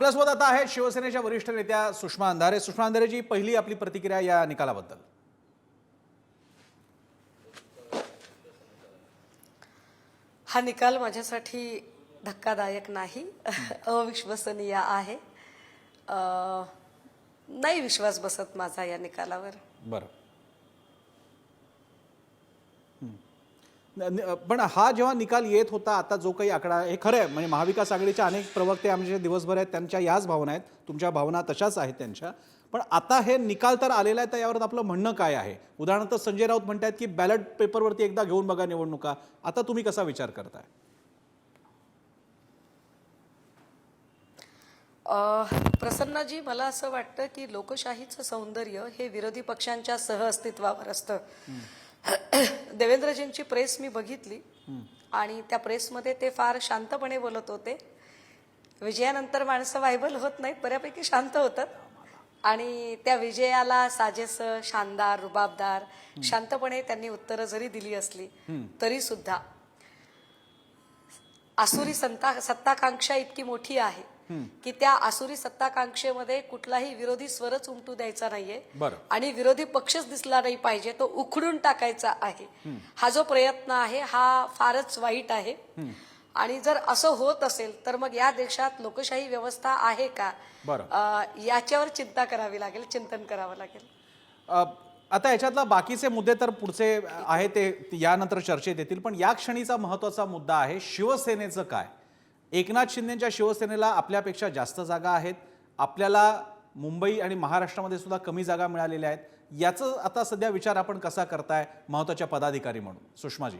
आपल्यासोबत आता आहे शिवसेनेच्या वरिष्ठ नेत्या सुषमा अंधारे. सुषमा अंधारेजी, पहिली आपली प्रतिक्रिया या निकालाबद्दल. हा निकाल माझ्यासाठी धक्कादायक नाही, अविश्वसनीय आहे. नाही विश्वास बसत माझा या निकालावर. बरं, पण हा जेव्हा निकाल येत होता, आता जो काही आकडा, हे खरं आहे म्हणजे महाविकास आघाडीच्या अनेक प्रवक्ते आमचे दिवसभर आहेत, त्यांच्या याच भावना आहेत, तुमच्या भावना तशाच आहेत त्यांच्या. पण आता हे निकाल तर आलेला आहे, तर यावर आपलं म्हणणं काय आहे? उदाहरणार्थ संजय राऊत म्हणतात की बॅलेट पेपरवरती एकदा घेऊन बघा निवडणुका. आता तुम्ही कसा विचार करताय? प्रसन्नाजी, मला असं वाटतं की लोकशाहीचं सौंदर्य हे विरोधी पक्षांच्या सहअस्तित्वावर असतं. देवेंद्रजींची प्रेस मी बघितली आणि त्या प्रेसमध्ये ते फार शांतपणे बोलत होते. विजयानंतर माणसं व्हायबल होत नाहीत, बऱ्यापैकी शांत होतात आणि त्या विजयाला साजेसं, शानदार, रुबाबदार शांतपणे त्यांनी उत्तरं जरी दिली असली तरी सुद्धा आसुरी सत्ताकांक्षा इतकी मोठी आहे की त्या आसुरी सत्ताकांक्षेमध्ये कुठलाही विरोधी स्वरच उमटू द्यायचा नाहीये आणि विरोधी पक्षच दिसला नाही पाहिजे, तो उखडून टाकायचा आहे. हा जो प्रयत्न आहे हा फारच वाईट आहे. आणि जर असं होत असेल तर मग या देशात लोकशाही व्यवस्था आहे का, याच्यावर चिंता करावी लागेल, चिंतन करावं लागेल. आता याच्यातला बाकीचे मुद्दे तर पुढचे आहे ते यानंतर चर्चेत येतील, पण या क्षणीचा महत्त्वाचा मुद्दा आहे शिवसेनेचं काय. एकनाथ शिंदेच्या शिवसेनेला आपल्यापेक्षा जास्त जागा आहेत, आपल्याला मुंबई आणि महाराष्ट्रामध्ये सुद्धा कमी जागा मिळालेल्या आहेत. याचं आता सध्या विचार आपण कसा करताय महत्त्वाच्या पदाधिकारी म्हणून? सुषमाजी.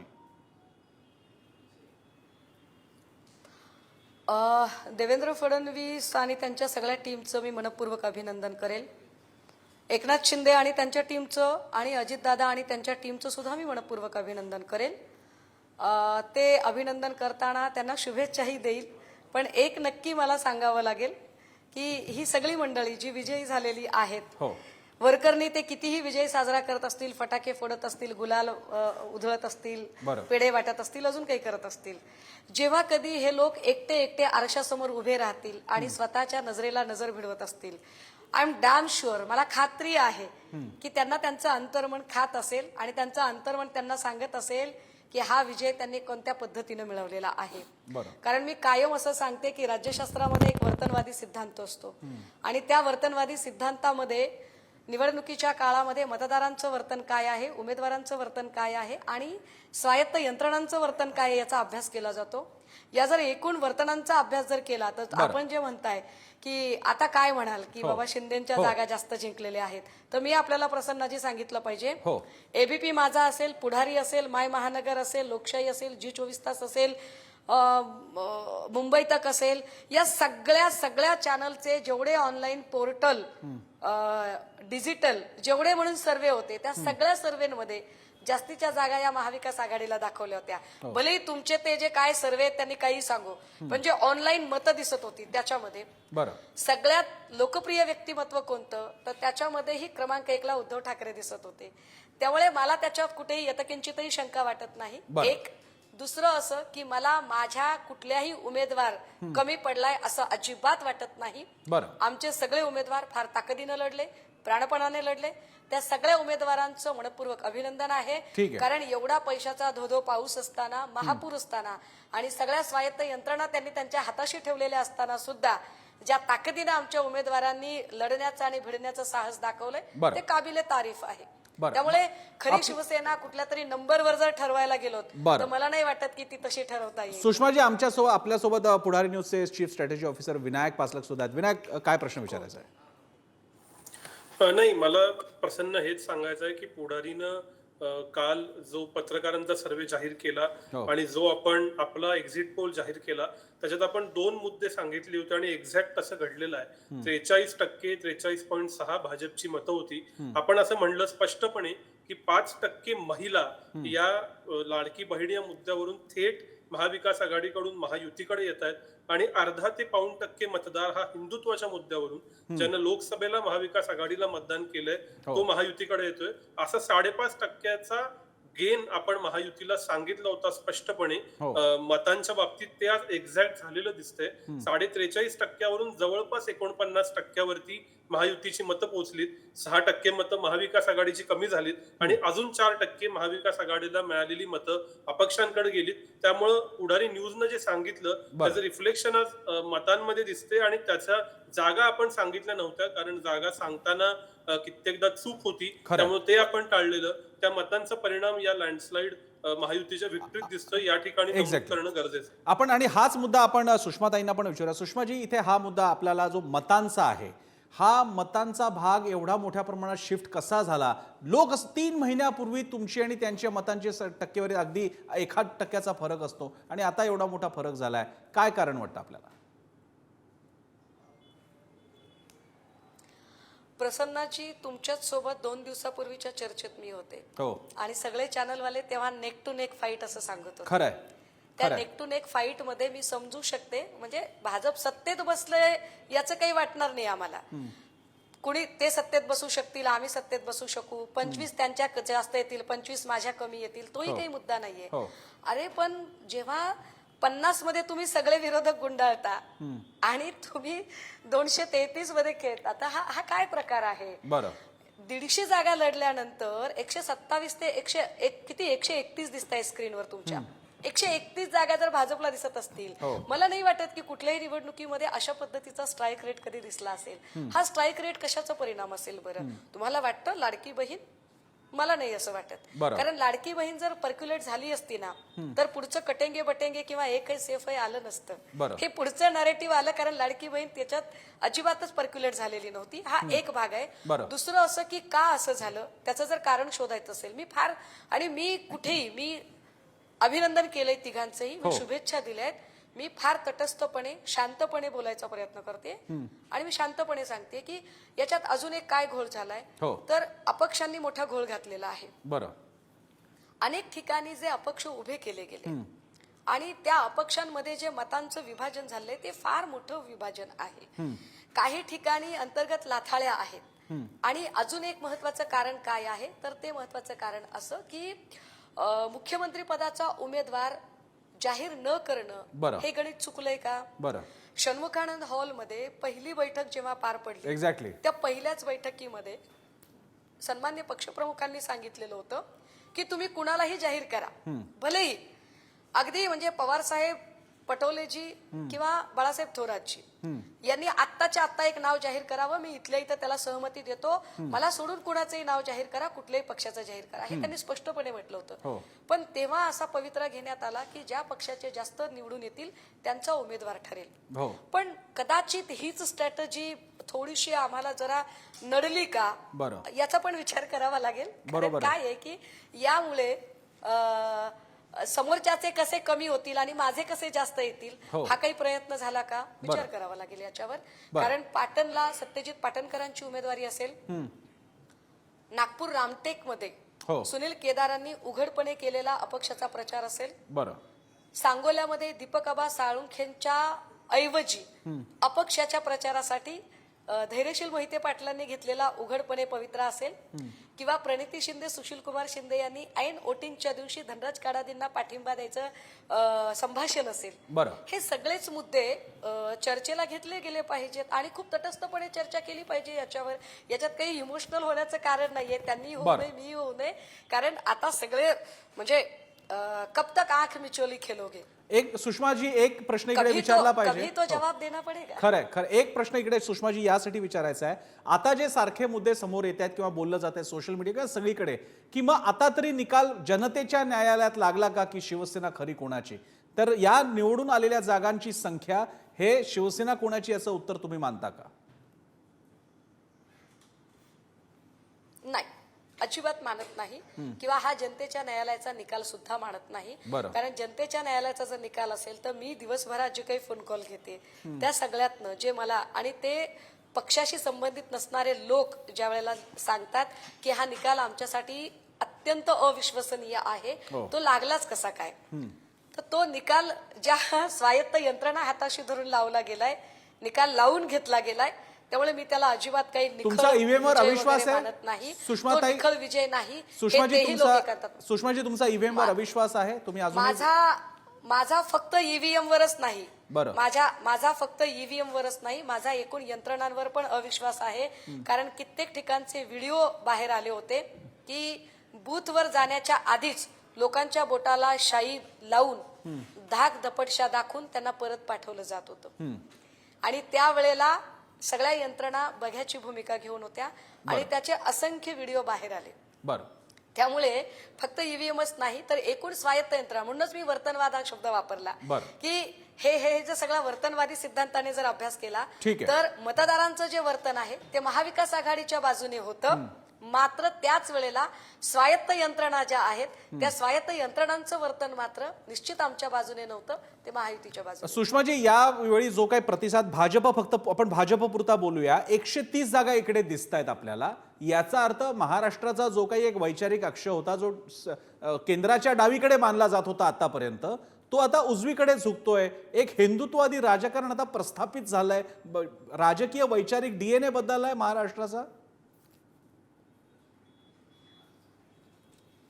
देवेंद्र फडणवीस आणि त्यांच्या सगळ्या टीमचं मी मनपूर्वक अभिनंदन करेल. एकनाथ शिंदे आणि त्यांच्या टीमचं आणि अजितदादा आणि त्यांच्या टीमचं सुद्धा मी मनपूर्वक अभिनंदन करेल. ते अभिनंदन करताना त्यांना शुभेच्छाही देईल. पण एक नक्की मला सांगावं लागेल की ही सगळी मंडळी जी विजयी झालेली आहेत, वरकरणी ते कितीही विजय साजरा करत असतील, फटाके फोडत असतील, गुलाल उधळत असतील, पेढे वाटत असतील, अजून काही करत असतील, जेव्हा कधी हे लोक एकटे एकटे आरशासमोर उभे राहतील आणि स्वतःच्या नजरेला नजर भिडवत असतील, आय एम डॅम शुअर, मला खात्री आहे की त्यांना त्यांचं अंतर्मन खात असेल आणि त्यांचं अंतर्मन त्यांना सांगत असेल की हा विजय त्यांनी कोणत्या पद्धतीने मिळवलेला आहे. कारण मी कायम असं सांगते की राज्यशास्त्रामध्ये एक वर्तनवादी सिद्धांत असतो आणि त्या वर्तनवादी सिद्धांतामध्ये निवडणुकीच्या काळामध्ये मतदारांचं वर्तन काय आहे, उमेदवारांचं वर्तन काय आहे आणि स्वायत्त यंत्रणांचं वर्तन काय आहे याचा अभ्यास केला जातो. या जर एकूण वर्तनांचा अभ्यास जर केला तर आपण जे म्हणताय की आता काय म्हणाल की बाबा शिंदेच्या जागा जास्त जिंकलेल्या आहेत, तर मी आपल्याला प्रसन्नाजी सांगितलं पाहिजे, एबीपी माझा असेल, पुढारी असेल, माय महानगर असेल, लोकशाही असेल, जी24 तास असेल, मुंबई तक असेल, या सगळ्या चॅनलचे जेवढे ऑनलाईन पोर्टल, डिजिटल जेवढे म्हणून सर्वे होते, त्या सगळ्या सर्वेमध्ये जास्तीच्या जागा या महाविकास आघाडीला दाखवल्या होत्या. भलेही तुमचे ते जे काय सर्वे त्यांनी काही सांगू, पण जे ऑनलाईन मतं दिसत होती त्याच्यामध्ये सगळ्यात लोकप्रिय व्यक्तिमत्व कोणतं, तर त्याच्यामध्येही क्रमांक 1 ला उद्धव ठाकरे दिसत होते. त्यामुळे मला त्याच्यात कुठेही यथकिंचितही शंका वाटत नाही. एक दुसरं असं की मला माझ्या कुठल्याही उमेदवार कमी पडलाय असं अजिबात वाटत नाही. आमचे सगळे उमेदवार फार ताकदीनं लढले, प्राणपणाने लढले. त्या सगळ्या उमेदवारांचं मनपूर्वक अभिनंदन आहे. कारण एवढा पैशाचा धोधो पाऊस असताना, महापूर असताना आणि सगळ्या स्वायत्त यंत्रणा त्यांनी त्यांच्या हाताशी ठेवलेल्या असताना सुद्धा ज्या ताकदीनं आमच्या उमेदवारांनी लढण्याचं आणि भिडण्याचं साहस दाखवलंय ते काबिले तारीफ आहे. त्यामुळे खरी शिवसेना कुठल्या तरी नंबरवर जर ठरवायला गेलो तर मला नाही वाटत की ती तशी ठरवता येईल. सुषमाजी, आपल्यासोबत पुढारी न्यूजचे चीफ स्ट्रॅटेजी ऑफिसर विनायक पासलक सुद्धा आहेत. विनायक, काय प्रश्न विचारायचा आहे? नाही, मला प्रसन्न हेच सांगायचं आहे की पुढारीनं काल जो पत्रकारांचा सर्वे जाहीर केला आणि जो आपण आपला एक्झिट पोल जाहीर केला त्याच्यात आपण 2 मुद्दे सांगितले होते आणि एक्झॅक्ट तसं घडलेलं आहे. 43%, 43.6 भाजपची मतं होती. आपण असं म्हणलं स्पष्टपणे की 5% महिला या लाडकी बहीण या मुद्द्यावरून थेट महाविकास आघाडीकडून महायुतीकडे येत आहेत आणि अर्धा ते पाऊण टक्के मतदार हा हिंदुत्वाच्या मुद्द्यावरून ज्यानं लोकसभेला महाविकास आघाडीला मतदान केलंय तो महायुतीकडे येतोय. असा 5.5% गेन आपण महायुतीला सांगितलं होता स्पष्टपणे. हो. मतांच्या बाबतीत ते आज एक्झॅक्ट झालेलं दिसतंय. 43.5% जवळपास 49% महायुतीची मतं पोहोचलीत. 6% मतं महाविकास आघाडीची कमी झालीत आणि अजून 4% महाविकास आघाडीला मिळालेली मतं अपक्षांकडे गेलीत. त्यामुळं पुढारी न्यूजनं जे सांगितलं त्याचं रिफ्लेक्शन आज मतांमध्ये दिसते आणि त्याच्या जागा आपण सांगितल्या नव्हत्या, कारण जागा सांगताना कित्येकदा चूक होती. त्यामुळे ते आपण टाळलेलं. त्या मतांचा परिणाम या लँडस्लाइड महायुतीच्या विक्रीत दिसतोय. या ठिकाणी नमूद करणं गरजेचं आहे. आपण आणि हाच मुद्दा आपण सुषमाताईंना पण विचारूया. सुषमाजी, इथे हा मुद्दा आपल्याला जो मतांचा आहे, हा मतांचा भाग एवढा मोठ्या प्रमाणात शिफ्ट कसा झाला? लोक 3 महिन्यापूर्वी तुमची आणि त्यांच्या मतांची टक्केवारी अगदी 1% फरक असतो आणि आता एवढा मोठा फरक झालाय. काय कारण वाटतं आपल्याला? प्रसन्नाची तुमच्याच सोबत 2 दिवसापूर्वीच्या चर्चेत मी होते हो, आणि सगळे चॅनलवाले तेव्हा नेक टू नेक फाईट असं सांगत होते. खरंय. त्या नेक टू नेक फाईट मध्ये मी समजू शकते, म्हणजे भाजप सत्तेत बसलंय याचं काही वाटणार नाही आम्हाला. कुणी ते सत्तेत बसू शकतील, आम्ही सत्तेत बसू शकू, 25 त्यांच्या जास्त येतील, 25 माझ्या कमी येतील, तोही काही मुद्दा नाहीये. अरे पण जेव्हा 50 मध्ये तुम्ही सगळे विरोधक गुंडाळता आणि तुम्ही 233 मध्ये खेळता, आता हा काय प्रकार आहे? बरं. 150 जागा लढल्यानंतर 127 ते 131 दिसत आहे स्क्रीनवर तुमच्या. 131 जागा जर भाजपला दिसत असतील, मला नाही वाटत की कुठल्याही निवडणुकीमध्ये अशा पद्धतीचा स्ट्राईक रेट कधी दिसला असेल. हा स्ट्राईक रेट कशाचा परिणाम असेल बरं? तुम्हाला वाटतं लाडकी बहीण? मला नाही असं वाटत. कारण लाडकी बहीण जर पर्क्युलेट झाली असती ना, तर पुढचं कटेंगे बटेंगे किंवा एकही सेफ आहे आलं नसतं. हे पुढचं नरेटिव्ह आलं कारण लाडकी बहीण त्याच्यात अजिबातच पर्क्युलेट झालेली नव्हती. हा एक भाग आहे. दुसरं असं की का असं झालं त्याचं जर कारण शोधायचं असेल, मी कुठेही मी अभिनंदन केलंय तिघांचंही, मी शुभेच्छा दिल्यात. मी फार तटस्थपणे शांतपणे बोलायचा प्रयत्न करते आणि मी शांतपणे सांगते की याच्यात अजून एक काय घोळ झालाय, तर अपक्षांनी मोठा घोळ घातलेला आहे. बरं. अनेक ठिकाणी जे अपक्ष उभे केले गेले आणि त्या अपक्षांमध्ये जे मतांचं विभाजन झालंय ते फार मोठं विभाजन आहे. काही ठिकाणी अंतर्गत लाथाळ्या आहेत. आणि अजून एक महत्वाचं कारण काय आहे, तर ते महत्वाचं कारण असं की मुख्यमंत्री पदाचा उमेदवार जाहीर न करणं हे गणित चुकलंय का? बरं. षण्मुखानंद हॉलमध्ये पहिली बैठक जेव्हा पार पडली, एक्झॅक्टली त्या पहिल्याच बैठकीमध्ये सन्मान्य पक्षप्रमुखांनी सांगितलेलं होतं की तुम्ही कुणालाही जाहीर करा, भलेही अगदी म्हणजे पवार साहेब, पटोलेजी किंवा बाळासाहेब थोरातजी यांनी आत्ताच्या आत्ता एक नाव जाहीर करावं, मी इथल्या इथं त्याला सहमती देतो, मला सोडून कुणाचंही नाव जाहीर करा, कुठल्याही पक्षाचं जाहीर करा, हे त्यांनी स्पष्टपणे म्हटलं होतं. पण तेव्हा असा पवित्रा घेण्यात आला की ज्या पक्षाचे जास्त निवडून येतील त्यांचा उमेदवार ठरेल. पण कदाचित हीच स्ट्रॅटेजी थोडीशी आम्हाला जरा नडली का याचा पण विचार करावा लागेल. काय आहे की यामुळे समोरच्याचे कसे कमी होतील आणि माझे कसे जास्त येतील, हा काही प्रयत्न झाला का विचार करावा लागेल याच्यावर. कारण पाटणला सत्यजित पाटणकरांची उमेदवारी असेल, नागपूर रामटेक मध्ये सुनील केदारांनी उघडपणे केलेला अपक्षाचा प्रचार असेल, सांगोल्यामध्ये दीपक आबा साळुंखेंच्या ऐवजी अपक्षाच्या प्रचारासाठी धैर्यशील मोहिते पाटलांनी घेतलेला उघडपणे पवित्रा असेल, किंवा प्रणिती शिंदे, सुशील कुमार शिंदे यांनी ऐन वोटिंगच्या दिवशी धनराज काडादींना पाठिंबा द्यायचं संभाषण असेल, हे सगळेच मुद्दे चर्चेला घेतले गेले पाहिजेत आणि खूप तटस्थपणे चर्चा केली पाहिजे याच्यावर. याच्यात काही इमोशनल होण्याचं कारण नाहीये. त्यांनी होऊ नये, मी होऊ नये, कारण आता सगळे म्हणजे कब तक आंख मिचोली खेलोगे. एक सुषमाजी, एक प्रश्न इकडे विचारला पाहिजे, तो जवाब देना पडेगा. खरं एक प्रश्न इकडे सुषमाजी यासाठी विचारायचा आहे. आता जे सारखे मुद्दे समोर येत आहेत किंवा बोललं जात आहे सोशल मीडिया किंवा सगळीकडे, की मग आता तरी निकाल जनतेच्या न्यायालयात लागला का की शिवसेना खरी कोणाची? तर या निवडून आलेल्या जागांची संख्या हे शिवसेना कोणाची असं उत्तर तुम्ही मानता का? नाही, अजिबात मानत नाही किंवा हा जनतेच्या न्यायालयाचा निकाल सुद्धा मानत नाही. कारण जनतेच्या न्यायालयाचा जर निकाल असेल तर मी दिवसभरात जे काही फोन कॉल घेते त्या सगळ्यातनं जे मला आणि ते पक्षाशी संबंधित नसणारे लोक ज्या वेळेला सांगतात की हा निकाल आमच्यासाठी अत्यंत अविश्वसनीय आहे, तो लागलाच कसा काय, तर तो निकाल ज्या स्वायत्त यंत्रणा हाताशी धरून लावला गेलाय, निकाल लावून घेतला गेलाय, त्यामुळे मी त्याला अजिबात काही निखळ तुमचा ईव्हीएम वर विजय अविश्वास वगैरे आहे? मानत नाही. सुषमाताई- तो निखळ विजय नाही, हे सुषमाजी तेही लोक करतात. सुषमाजी तुमचा ईव्हीएम वर अविश्वास आहे? तुम्ही अजून माझा फक्त ईव्हीएम वरच नाही, बरं. माझा फक्त ईव्हीएम वरच नाही, माझा एकूण यंत्रणांवर पण अविश्वास आहे. कारण कित्येक ठिकाणचे व्हिडिओ बाहेर आले होते की बूथवर जाण्याच्या आधीच लोकांच्या बोटाला शाई लावून धाक दपटशा दाखवून त्यांना परत पाठवलं जात होतं. आणि त्यावेळेला सगळ्या यंत्रणा बघ्याची भूमिका घेऊन होत्या आणि त्याचे असंख्य व्हिडिओ बाहेर आले. बरं. त्यामुळे फक्त ईव्हीएमच नाही तर एकूण स्वायत्त यंत्रणा, म्हणूनच मी वर्तनवाद हा शब्द वापरला की हे जर सगळा वर्तनवादी सिद्धांताने जर अभ्यास केला तर मतदारांचं जे वर्तन आहे ते महाविकास आघाडीच्या बाजूने होतं. मात्र त्याच वेळेला स्वायत्त यंत्रणा ज्या आहेत त्या स्वायत्त यंत्रणांचं वर्तन मात्र निश्चित आमच्या बाजूने नव्हतं, ते महायुतीच्या बाजूने. सुषमाजी, यावेळी जो काही प्रतिसाद भाजप, फक्त आपण भाजप पुरता बोलूया, 130 जागा इकडे दिसत आहेत आपल्याला. याचा अर्थ महाराष्ट्राचा जो काही एक वैचारिक अक्ष होता, जो केंद्राच्या डावीकडे मानला जात होता आतापर्यंत, तो आता उजवीकडे झुकतोय. एक हिंदुत्ववादी राजकारण आता प्रस्थापित झालंय. राजकीय वैचारिक डीएनए बदललाय महाराष्ट्राचा?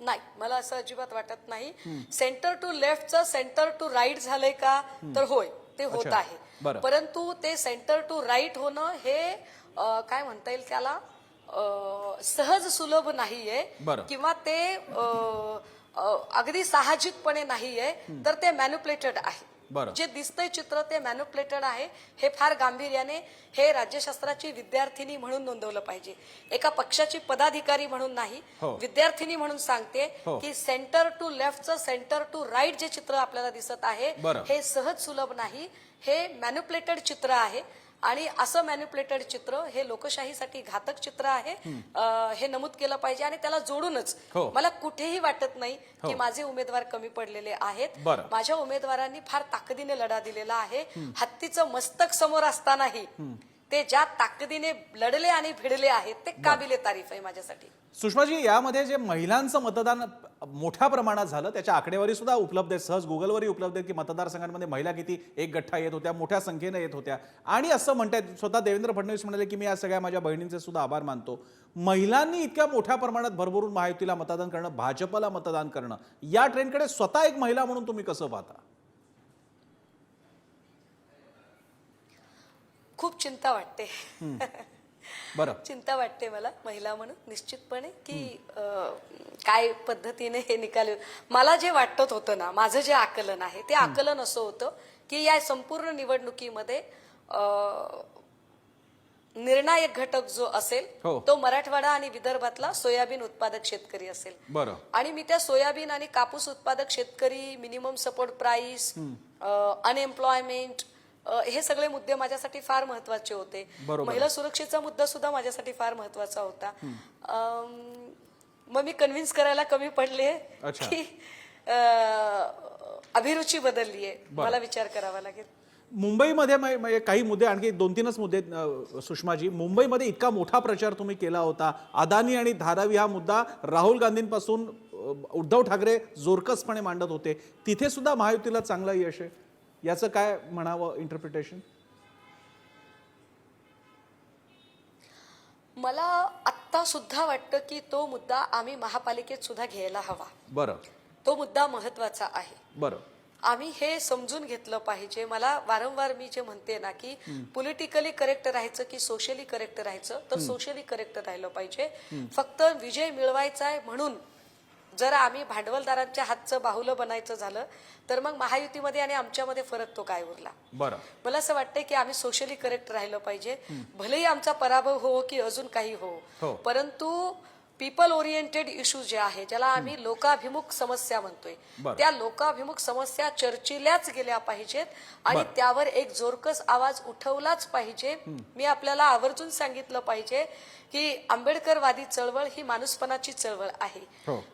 नाही, मला असं अजिबात वाटत नाही. सेंटर टू लेफ्टचं सेंटर टू राईट झालंय का, तर होय, ते होत आहे. परंतु ते सेंटर टू राईट होणं हे काय म्हणता येईल त्याला सहज सुलभ नाहीये किंवा ते अगदी साहजिकपणे नाहीये, तर ते मॅन्युप्लेटेड आहे. जे दिसतंय चित्र ते मॅन्युप्लेटेड आहे. हे फार गांभीर्याने हे राज्यशास्त्राची विद्यार्थिनी म्हणून नोंदवलं पाहिजे. एका पक्षाची पदाधिकारी म्हणून नाही, विद्यार्थिनी म्हणून सांगते की सेंटर टू लेफ्टचं सेंटर टू राईट जे चित्र आपल्याला दिसत आहे हे सहज सुलभ नाही, हे मॅन्युप्लेटेड चित्र आहे. आणि असं मॅन्युप्लेटेड चित्र हे लोकशाहीसाठी घातक चित्र आहे, हे नमूद केलं पाहिजे. आणि त्याला जोडूनच मला कुठेही वाटत नाही की माझे उमेदवार कमी पडलेले आहेत. माझ्या उमेदवारांनी फार ताकदीने लढा दिलेला आहे. हत्तीचं मस्तक समोर असतानाही ते ज्या ताकदीने लढले आणि भिडले आहेत ते काबिले तारीफ आहे माझ्यासाठी. सुषमाजी, यामध्ये जे महिलांचं मतदान मोठ्या प्रमाणात झालं त्याच्या आकडेवारी सुद्धा उपलब्ध आहेत, सहज गुगलवरही उपलब्ध आहेत की मतदारसंघांमध्ये महिला किती एक गठ्ठा येत होत्या, मोठ्या संख्येने येत होत्या. आणि असं म्हणतात, स्वतः देवेंद्र फडणवीस म्हणाले की मी या सगळ्या माझ्या बहिणींचे सुद्धा आभार मानतो. महिलांनी इतक्या मोठ्या प्रमाणात भरभरून महायुतीला मतदान करणं, भाजपला मतदान करणं, या ट्रेंडकडे स्वतः एक महिला म्हणून तुम्ही कसं पाहता? खूप चिंता वाटते. चिंता वाटते मला महिला म्हणून निश्चितपणे की काय पद्धतीने हे निकाल. मला जे वाटत होतं ना, माझं जे आकलन आहे ते आकलन असं होतं की या संपूर्ण निवडणुकीमध्ये निर्णायक घटक जो असेल तो मराठवाडा आणि विदर्भातला सोयाबीन उत्पादक शेतकरी असेल. आणि मी त्या सोयाबीन आणि कापूस उत्पादक शेतकरी, मिनिमम सपोर्ट प्राइस, अनएम्प्लॉयमेंट, हे सगळे मुद्दे माझ्यासाठी फार महत्वाचे होते. महिला सुरक्षेचा मुद्दा सुद्धा माझ्यासाठी फार महत्वाचा होता. मग मी कन्व्हिन्स करायला कमी पडले की अभिरुची बदललीये, मला विचार करावा लागेल. मुंबईमध्ये काही मुद्दे, आणखी 2-3च मुद्दे सुषमाजी. मुंबईमध्ये इतका मोठा प्रचार तुम्ही केला होता, अदानी आणि धारावी हा मुद्दा राहुल गांधींपासून उद्धव ठाकरे जोरकसपणे मांडत होते, तिथे सुद्धा महायुतीला चांगलं यश आहे. याचं काय म्हणावं इंटरप्रिटेशन? मला आत्ता सुद्धा वाटतं की तो मुद्दा आम्ही महापालिकेत सुद्धा घ्यायला हवा. तो मुद्दा महत्वाचा आहे. आम्ही हे समजून घेतलं पाहिजे. मला वारंवार मी जे म्हणते ना की पॉलिटिकली करेक्ट राहायचं की सोशली करेक्ट राहायचं, तर सोशली करेक्ट राहिलं पाहिजे. फक्त विजय मिळवायचा आहे म्हणून जर आम्ही भांडवलदारांच्या हातचं बाहुलं बनायचं झालं तर मग महायुतीमध्ये आणि आमच्यामध्ये फरक तो काय उरला. मला असं वाटतंय की आम्ही सोशली करेक्ट राहिलं पाहिजे. भलेही आमचा पराभव हो की अजून काही हो, परंतु पीपल ओरिएंटेड इश्यू जे आहे, ज्याला आम्ही लोकाभिमुख समस्या म्हणतोय, त्या लोकाभिमुख समस्या चर्चिल्याच गेल्या पाहिजेत आणि त्यावर एक जोरकस आवाज उठवलाच पाहिजे. मी आपल्याला आवर्जून सांगितलं पाहिजे की आंबेडकरवादी चळवळ ही माणूसपणाची चळवळ आहे.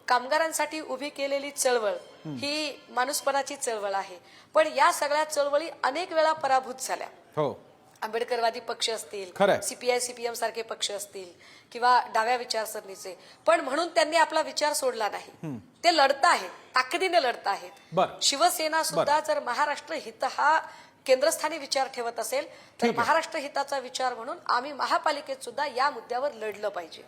कामगारांसाठी उभी केलेली चळवळ ही माणूसपणाची चळवळ आहे. पण या सगळ्या चळवळी अनेक वेळा पराभूत झाल्या. आंबेडकरवादी पक्ष असतील, सीपीआय सीपीएम सारखे पक्ष असतील किंवा डाव्या विचारसरणीचे, पण म्हणून त्यांनी आपला विचार सोडला नाही. ते लढत आहेत, ताकदीने लढत आहेत. शिवसेना सुद्धा जर महाराष्ट्र हित हा केंद्रस्थानी विचार ठेवत असेल तर महाराष्ट्र हिताचा विचार म्हणून आम्ही महापालिकेत सुद्धा या मुद्द्यावर लढलं पाहिजे.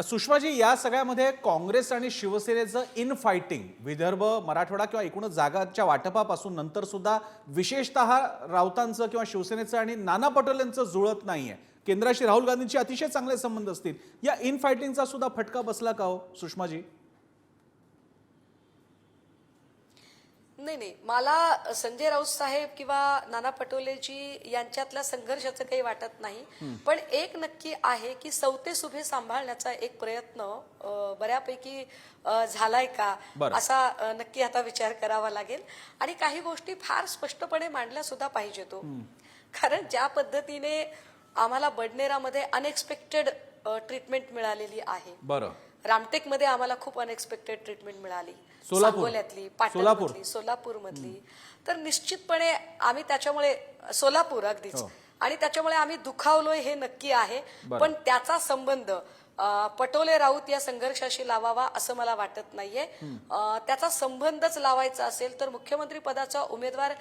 सुषमाजी, या सगळ्यामध्ये काँग्रेस आणि शिवसेनेचं इन फायटिंग विदर्भ, मराठवाडा किंवा एकूणच जागाच्या वाटपापासून नंतर सुद्धा विशेषतः राऊतांचं किंवा शिवसेनेचं आणि नाना पटोलेंचं जुळत नाहीये. केंद्राशी राहुल गांधींचे अतिशय चांगले संबंध असतील. या इन फायटिंगचा सुद्धा फटका बसला का हो सुषमाजी? नाही, मला संजय राऊत साहेब किंवा नाना पटोलेजी यांच्यातल्या संघर्षाचं काही वाटत नाही. पण एक नक्की आहे की सौते सुभे सांभाळण्याचा एक प्रयत्न बऱ्यापैकी झालाय का असा नक्की आता विचार करावा लागेल. आणि काही गोष्टी फार स्पष्टपणे मांडल्या सुद्धा पाहिजे तो. कारण ज्या पद्धतीने आम्हाला बडनेरामध्ये अनएक्सपेक्टेड ट्रीटमेंट मिळालेली आहे. बरं. रामटेकमध्ये आम्हाला खूप अनएक्सपेक्टेड ट्रीटमेंट मिळाली, सांगोल्यातली, पाटणमधली, सोलापूरमधली. तर निश्चितपणे आम्ही त्याच्यामुळे सोलापूर अगदीच आणि त्याच्यामुळे आम्ही दुखावलोय हे नक्की आहे. पण त्याचा संबंध पटोले राऊत या संघर्षाशी लावावा असं मला वाटत नाहीये. त्याचा संबंधच लावायचा असेल तर मुख्यमंत्री पदाचा उमेदवार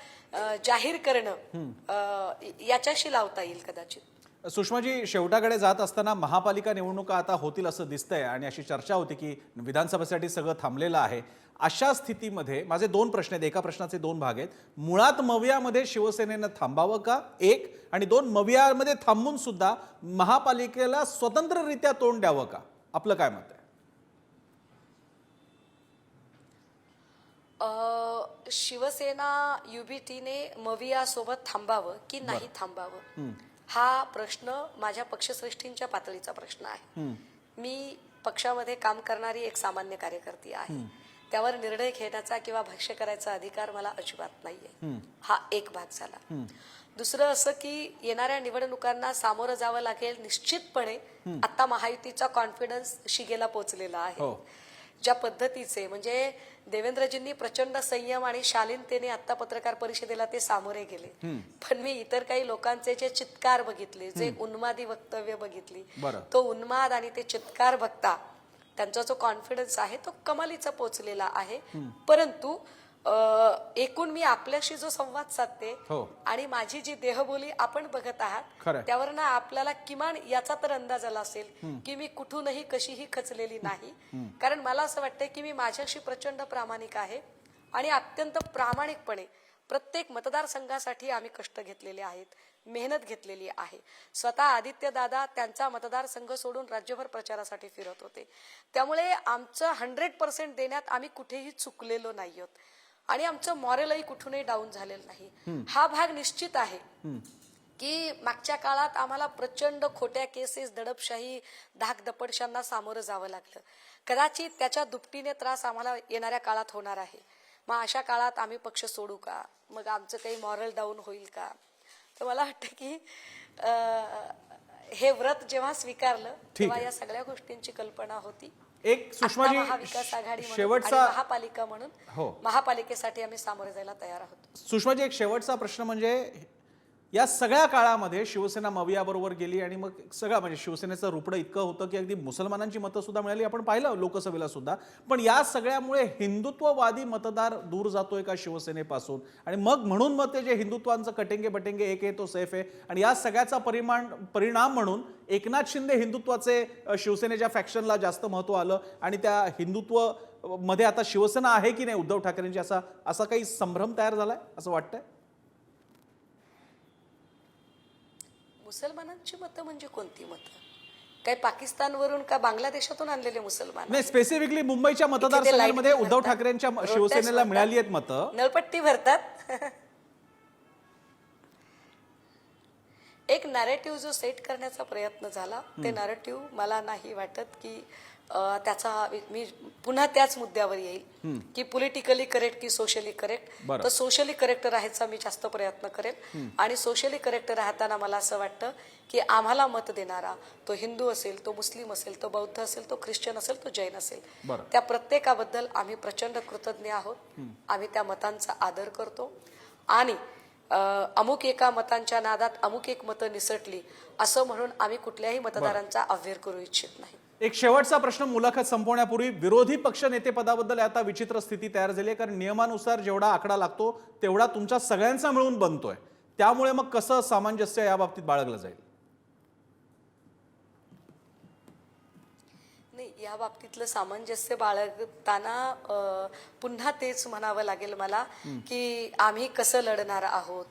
जाहीर करणं याच्याशी लावता येईल कदाचित. सुषमाजी, शेवटाकडे जात असताना महापालिका निवडणुका आता होतील असं दिसतंय आणि अशी चर्चा होती की विधानसभेसाठी सगळं थांबलेलं आहे. अशा स्थितीमध्ये माझे 2 प्रश्न आहेत, एका प्रश्नाचे 2 भाग आहेत. मुळात मवियामध्ये शिवसेनेनं थांबावं का, 1, आणि 2, मवियामध्ये थांबून सुद्धा महापालिकेला स्वतंत्ररित्या तोंड द्यावं का? आपलं काय मत आहे? शिवसेना युबीटीने मविया सोबत थांबावं की नाही थांबावं हा प्रश्न माझ्या पक्षश्रेष्ठींच्या पातळीचा प्रश्न आहे. मी पक्षामध्ये काम करणारी एक सामान्य कार्यकर्ती आहे. त्यावर निर्णय घेण्याचा किंवा भाष्य करायचा अधिकार मला अजिबात नाहीये. हा एक भाग झाला. दुसरं असं की येणाऱ्या निवडणुकांना सामोरं जावं लागेल. निश्चितपणे आता महायुतीचा कॉन्फिडन्स शिगेला पोहोचलेला आहे. ज्या पद्धतीचे म्हणजे देवेंद्रजींनी प्रचंड संयम आणि शालीनतेने आता पत्रकार परिषदेला ते सामोरे गेले. पण मी इतर काही लोकांचे जे चित्कार बघितले, जे उन्मादी वक्तव्य बघितली, तो उन्माद आणि ते चित्कार बघता त्यांचा जो कॉन्फिडन्स आहे तो कमालीचा पोचलेला आहे. परंतु एकूण मी आपल्याशी जो संवाद साधते आणि माझी जी देहबोली आपण बघत आहात त्यावर ना आपल्याला किमान याचा तर अंदाज आला असेल की मी कुठूनही कशीही खचलेली नाही. कारण मला असं वाटतंय की मी माझ्याशी प्रचंड प्रामाणिक आहे आणि अत्यंत प्रामाणिकपणे प्रत्येक मतदारसंघासाठी आम्ही कष्ट घेतलेले आहेत, मेहनत घेतलेली आहे. स्वतः आदित्य दादा त्यांचा मतदारसंघ सोडून राज्यभर प्रचारासाठी फिरत होते. त्यामुळे आमचं 100% देण्यात आम्ही कुठेही चुकलेलो नाही आहोत आणि आमचं मॉरलही कुठूनही डाऊन झालेलं नाही. हा भाग निश्चित आहे की मागच्या काळात आम्हाला प्रचंड खोट्या केसेस, दडपशाही, धाकदपटशांना सामोरं जावं लागलं. कदाचित त्याच्या दुपटीने त्रास आम्हाला येणाऱ्या काळात होणार आहे. मग अशा काळात आम्ही पक्ष सोडू का, मग आमचं काही मॉरल डाऊन होईल का? तर मला वाटतं की हे व्रत जेव्हा स्वीकारलं तेव्हा या सगळ्या गोष्टींची कल्पना होती. एक सुषमाजी, महाविकास आघाडी शेवटचा महापालिका म्हणून महापालिकेसाठी आम्ही सामोरे जायला तयार आहोत. सुषमाजी, एक शेवटचा प्रश्न म्हणजे या सगळ्या काळामध्ये शिवसेना मविया बरोबर गेली आणि मग सगळं म्हणजे शिवसेनेचं रुपडं इतकं होतं की अगदी मुसलमानांची मतं सुद्धा मिळाली, आपण पाहिलं लोकसभेला सुद्धा. पण या सगळ्यामुळे हिंदुत्ववादी मतदार दूर जातोय का शिवसेनेपासून? आणि म्हणून मग ते जे हिंदुत्वांचं कटेंगे बटेंगे एक आहे तो सेफ आहे आणि या सगळ्याचा परिणाम म्हणून एकनाथ शिंदे हिंदुत्वाचे शिवसेनेच्या फॅक्शनला जास्त महत्व आलं आणि त्या हिंदुत्व मध्ये आता शिवसेना आहे की नाही उद्धव ठाकरेंची, असा काही संभ्रम तयार झालाय असं वाटतंय? मुसलमानांची मतं म्हणजे कोणती मतं? काही पाकिस्तानवरून का बांगलादेशातून आणलेले मुसलमान? नाही, स्पेसिफिकली मुंबईच्या मतदारसंघामध्ये उद्धव ठाकरेंच्या शिवसेनेला मिळाली आहेत मतं. नळपट्टी भरतात. एक नॅरेटिव्ह जो सेट करण्याचा प्रयत्न झाला, ते नॅरेटिव्ह मला नाही वाटत की त्याचा मी पुन्हा त्याच मुद्द्यावर येईल की पॉलिटिकली करेक्ट की सोशली करेक्ट. तर सोशली करेक्ट राहायचा मी जास्त प्रयत्न करेल आणि सोशली करेक्ट राहताना मला असं वाटतं की आम्हाला मत देणारा तो हिंदू असेल, तो मुस्लिम असेल, तो बौद्ध असेल, तो ख्रिश्चन असेल, तो जैन असेल, त्या प्रत्येकाबद्दल आम्ही प्रचंड कृतज्ञ आहोत. आम्ही त्या मतांचा आदर करतो आणि अमुक एका मतांच्या नादात अमुक एक मतं निसटली असं म्हणून आम्ही कुठल्याही मतदारांचा अव्हेर करू इच्छित नाही. एक शेवटचा प्रश्न मुलाखत संपवण्यापूर्वी, विरोधी पक्ष नेतेपदाबद्दल आता विचित्र स्थिती तयार झाली आहे कारण नियमानुसार जेवढा आकडा लागतो तेवढा तुमच्या सगळ्यांचा मिळून बनतोय. त्यामुळे मग कसं सामंजस्य या बाबतीत बाळगलं जाईल? नाही, या बाबतीतलं सामंजस्य बाळगताना पुन्हा तेच म्हणावं लागेल मला की आम्ही कसं लढणार आहोत.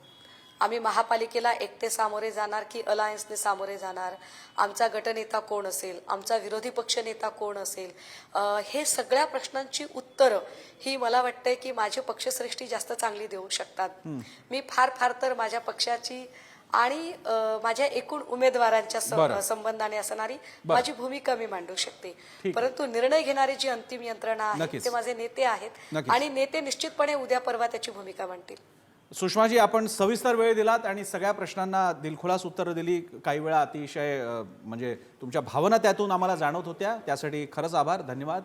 आम्ही महापालिकेला एकटे सामोरे जाणार की अलायन्सने सामोरे जाणार, आमचा गटनेता कोण असेल, आमचा विरोधी पक्ष नेता कोण असेल, हे सगळ्या प्रश्नांची उत्तरं ही मला वाटतंय की माझे पक्षश्रेष्ठी जास्त चांगली देऊ शकतात. मी फार तर माझ्या पक्षाची आणि माझ्या एकूण उमेदवारांच्या संबंधाने असणारी माझी भूमिका मी मांडू शकते, परंतु निर्णय घेणारी जी अंतिम यंत्रणा आहे ते माझे नेते आहेत आणि नेते निश्चितपणे उद्या परवा त्याची भूमिका मांडतील. सुषमाजी, आपण सविस्तर वेळ दिलात आणि सगळ्या प्रश्नांना दिलखुलास उत्तरं दिली. काही वेळा अतिशय म्हणजे तुमच्या भावना त्यातून आम्हाला जाणवत होत्या, त्यासाठी खरंच आभार, धन्यवाद.